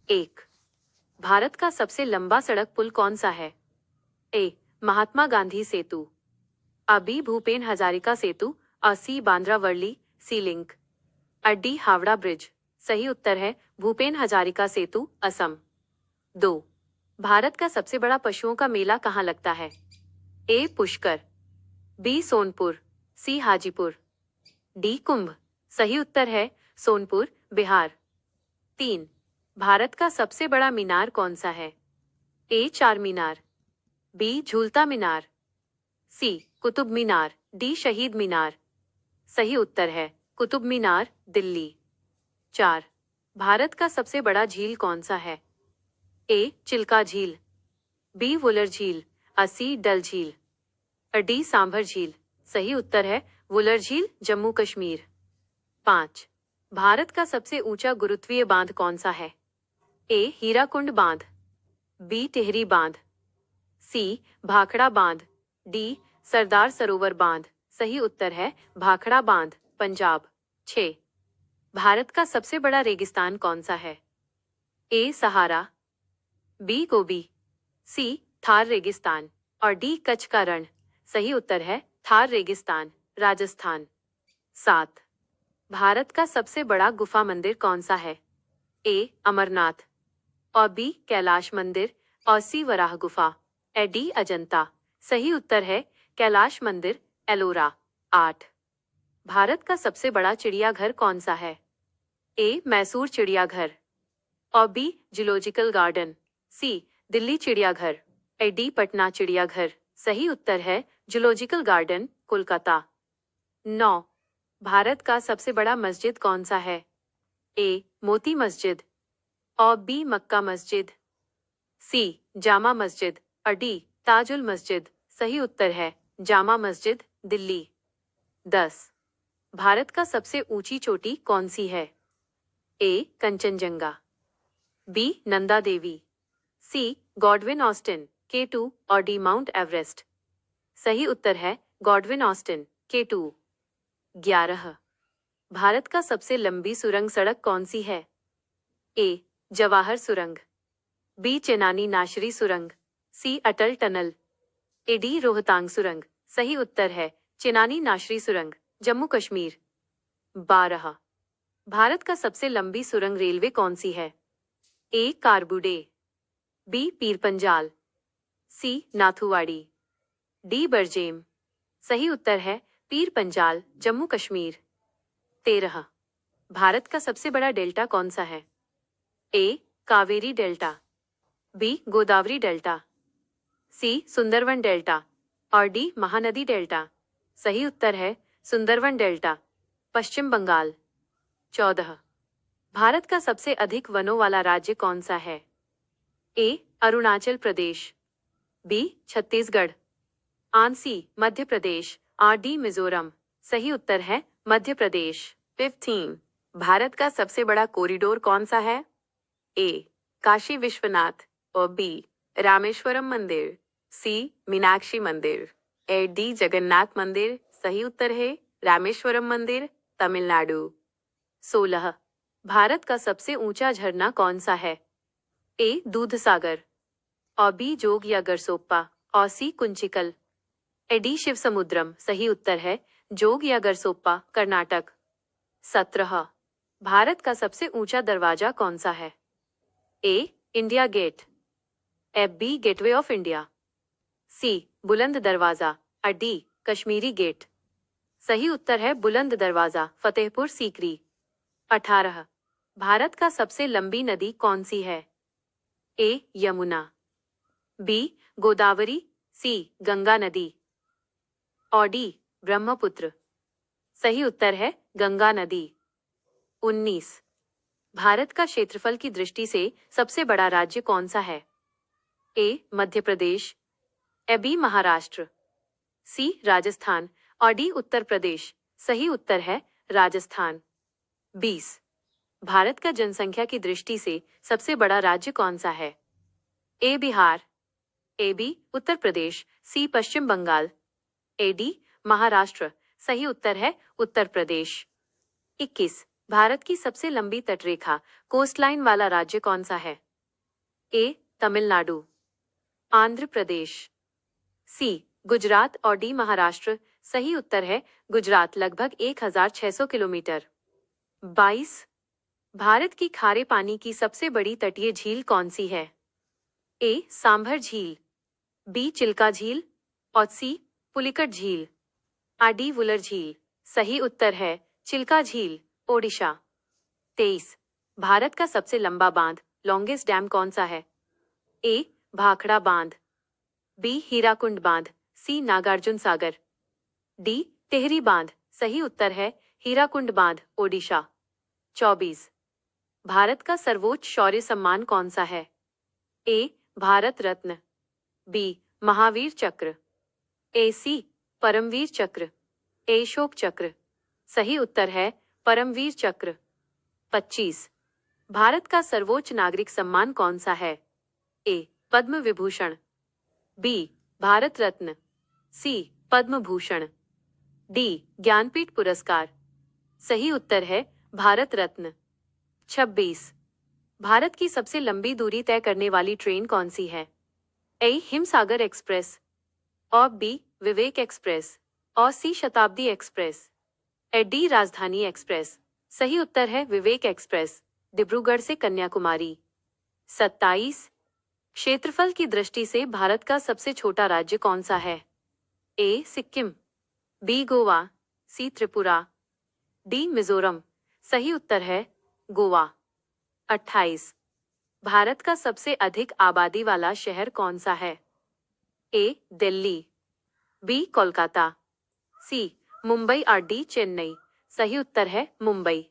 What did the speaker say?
एक। भारत का सबसे लंबा सड़क पुल कौन सा है? ए महात्मा गांधी सेतु, बी भूपेन हजारिका सेतु, सी बांद्रा वर्ली सी लिंक, डी हावड़ा ब्रिज। सही उत्तर है भूपेन हजारिका सेतु, असम। 2। भारत का सबसे बड़ा पशुओं का मेला कहाँ लगता है? ए पुष्कर, बी सोनपुर, सी हाजीपुर, डी कुंभ। सही उत्तर है सोनपुर, बिहार। 3। भारत का सबसे बड़ा मीनार कौन सा है? ए चार मीनार, बी झूलता मीनार, सी कुतुब मीनार, डी शहीद मीनार। सही उत्तर है कुतुब मीनार, दिल्ली। 4। भारत का सबसे बड़ा झील कौन सा है? ए चिल्का झील, बी वुलर झील, सी डल झील, डी सांभर झील। सही उत्तर है वुलर झील, जम्मू कश्मीर। 5। भारत का सबसे ऊंचा गुरुत्वीय बांध कौन सा है? ए हीराकुंड बांध, बी टिहरी बांध, सी भाखड़ा बांध, डी सरदार सरोवर बांध। सही उत्तर है भाखड़ा बांध, पंजाब। 6। भारत का सबसे बड़ा रेगिस्तान कौन सा है? ए सहारा, बी गोबी, सी थार रेगिस्तान, और डी कच्छ का रण। सही उत्तर है थार रेगिस्तान, राजस्थान। 7। भारत का सबसे बड़ा गुफा मंदिर कौन सा है? ए अमरनाथ, और बी कैलाश मंदिर, और सी वराह गुफा, डी अजंता। सही उत्तर है कैलाश मंदिर, एलोरा। 8। भारत का सबसे बड़ा चिड़ियाघर कौन सा है? ए मैसूर चिड़ियाघर, और बी जूलॉजिकल गार्डन, सी दिल्ली चिड़ियाघर, डी पटना चिड़ियाघर। सही उत्तर है जूलॉजिकल गार्डन, कोलकाता। 9। भारत का सबसे बड़ा मस्जिद कौन सा है? ए मोती मस्जिद, और बी मक्का मस्जिद, सी जामा मस्जिद, और डी ताजुल मस्जिद। सही उत्तर है जामा मस्जिद, दिल्ली। 10। भारत का सबसे ऊंची चोटी कौन सी है? ए कंचनजंगा, बी नंदा देवी, सी गॉडविन ऑस्टिन K2, और डी माउंट एवरेस्ट। सही उत्तर है गॉडविन ऑस्टिन K2। 11। भारत का सबसे लंबी सुरंग सड़क कौन सी है? ए जवाहर सुरंग, बी चेनानी नाशरी सुरंग, सी अटल टनल, डी रोहतांग सुरंग। सही उत्तर है चेनानी नाशरी सुरंग, जम्मू कश्मीर। 12। भारत का सबसे लंबी सुरंग रेलवे कौन सी है? ए कारबुडे, बी पीरपंजाल, सी नाथुवाड़ी, डी बरजेम। सही उत्तर है पीरपंजाल, जम्मू कश्मीर। 13। भारत का सबसे बड़ा डेल्टा कौन सा है? A Kaveri delta, B Godavari delta, C Sundarban delta, और डी महानदी डेल्टा। सही उत्तर है सुंदरवन डेल्टा, पश्चिम बंगाल। 14। भारत का सबसे अधिक वनों वाला राज्य कौन सा है? A Arunachal Pradesh, B Chhattisgarh, and C Madhya Pradesh, और डी मिजोरम। सही उत्तर है मध्य प्रदेश। 15। भारत का सबसे बड़ा कॉरिडोर कौन सा है? ए काशी विश्वनाथ, और बी रामेश्वरम मंदिर, सी मीनाक्षी मंदिर, डी जगन्नाथ मंदिर। सही उत्तर है रामेश्वरम मंदिर, तमिलनाडु। 16। भारत का सबसे ऊंचा झरना कौन सा है? ए दूधसागर, और बी जोग या गरसोप्पा, और सी कुंचिकल, डी शिव समुद्रम। सही उत्तर है जोग या गरसोप्पा, कर्नाटक। 17। भारत का सबसे ऊंचा दरवाजा कौन सा है? A India gate, B gateway of India, C Buland Darwaza, और डी कश्मीरी गेट। सही उत्तर है बुलंद दरवाजा, फतेहपुर सीकरी। 18। भारत का सबसे लंबी नदी कौन सी है? ए यमुना, बी गोदावरी, सी गंगा नदी, और डी ब्रह्मपुत्र। सही उत्तर है गंगा नदी। 19। भारत का क्षेत्रफल की दृष्टि से सबसे बड़ा राज्य कौन सा है? ए मध्य प्रदेश, बी महाराष्ट्र, सी राजस्थान, और डी उत्तर प्रदेश। सही उत्तर है राजस्थान। 20। भारत का जनसंख्या की दृष्टि से सबसे बड़ा राज्य कौन सा है? A Bihar, A B Uttar Pradesh, C Paschim Bangal, A D Maharashtra. सही उत्तर है उत्तर प्रदेश। 21। भारत की सबसे लंबी तटरेखा कोस्टलाइन वाला राज्य कौन सा है? ए. तमिलनाडु, आंध्र प्रदेश, सी. गुजरात और डी. महाराष्ट्र। सही उत्तर है गुजरात, लगभग 1600 किलोमीटर। 22. भारत की खारे पानी की सबसे बड़ी तटीय झील कौन सी है? ए. सांभर झील, बी. चिल्का झील और सी. पुलिकट झील। डी. वुलर झील। सही उत्तर है चिल्का झील, ओडिशा। 23. भारत का सबसे लंबा बांध, लॉन्गेस्ट डैम कौन सा है? ए. भाखड़ा बांध, बी. हीराकुंड बांध, सी. नागार्जुन सागर, डी. टिहरी बांध। सही उत्तर है हीराकुंड बांध, ओडिशा। 24. भारत का सर्वोच्च शौर्य सम्मान कौन सा है? ए. भारत रत्न, बी. महावीर चक्र, ए. सी. परमवीर चक्र, ए. अशोक चक्र। सही उत्तर है परमवीर चक्र। 25. भारत का सर्वोच्च नागरिक सम्मान कौन सा है? ए. पद्म विभूषण, बी. भारत रत्न, सी. पद्म भूषण, डी. ज्ञानपीठ पुरस्कार। सही उत्तर है भारत रत्न। 26. भारत की सबसे लंबी दूरी तय करने वाली ट्रेन कौन सी है? ए. हिमसागर एक्सप्रेस और बी. विवेक एक्सप्रेस और सी. शताब्दी एक्सप्रेस, डी. राजधानी एक्सप्रेस। सही उत्तर है विवेक एक्सप्रेस, डिब्रूगढ़ से कन्याकुमारी। 27. क्षेत्रफल की दृष्टि से भारत का सबसे छोटा राज्य कौन सा है? ए. सिक्किम, बी. गोवा, सी. त्रिपुरा, डी. मिजोरम। सही उत्तर है गोवा। 28. भारत का सबसे अधिक आबादी वाला शहर कौन सा है? ए. दिल्ली, बी. कोलकाता, सी. मुंबई और डी. चेन्नई। सही उत्तर है मुंबई।